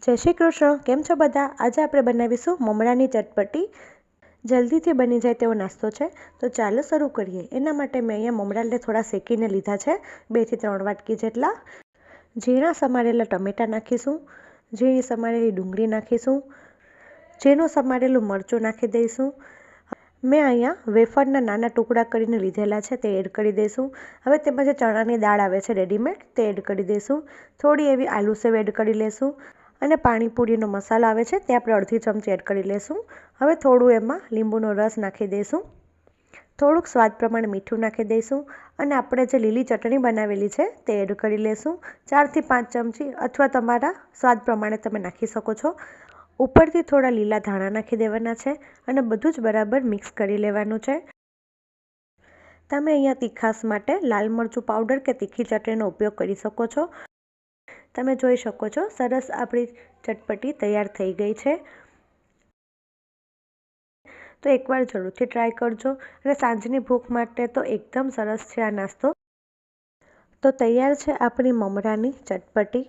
જય શ્રી કૃષ્ણ. કેમ છો બધા? આજે આપણે બનાવીશું મમરાની ચટપટી. જલ્દીથી બની જાય તેવો નાસ્તો છે, તો ચાલો શરૂ કરીએ. એના માટે મેં અહીંયા મમરાને થોડા શેકીને લીધા છે, 2 થી 3 વાટકી જેટલા. ઝીણા સમારેલા ટમેટાં નાખીશું, ઝીણી સમારેલી ડુંગળી નાખીશું, ઝીણું સમારેલું મરચું નાખી દઈશું. મેં અહીંયા વેફરના નાના ટુકડા કરીને લીધેલા છે, તે એડ કરી દઈશું. હવે તેમાં જે ચણાની દાળ આવે છે રેડીમેડ, તે એડ કરી દઈશું. થોડી એવી આલુ સેવ એડ કરી લઈશું અને પાણીપુરીનો મસાલો આવે છે તે આપણે અડધી ચમચી એડ કરી લઈશું. હવે થોડું એમાં લીંબુનો રસ નાખી દઈશું, થોડુંક સ્વાદ પ્રમાણે મીઠું નાખી દઈશું અને આપણે જે લીલી ચટણી બનાવેલી છે તે એડ કરી લઈશું. 4 થી 5 ચમચી અથવા તમારા સ્વાદ પ્રમાણે તમે નાખી શકો છો. ઉપરથી થોડા લીલા ધાણા નાખી દેવાના છે અને બધું જ બરાબર મિક્સ કરી લેવાનું છે. તમે અહીંયા તીખાસ માટે લાલ મરચું પાવડર કે તીખી ચટણીનો ઉપયોગ કરી શકો છો. તમે જોઈ શકો છો સરસ આપણી ચટપટી તૈયાર થઈ ગઈ છે. તો એકવાર જરૂરથી ટ્રાય કરજો અને સાંજની ભૂખ માટે તો એકદમ સરસ છે આ નાસ્તો. તો તૈયાર છે આપણી મમરાની ચટપટી.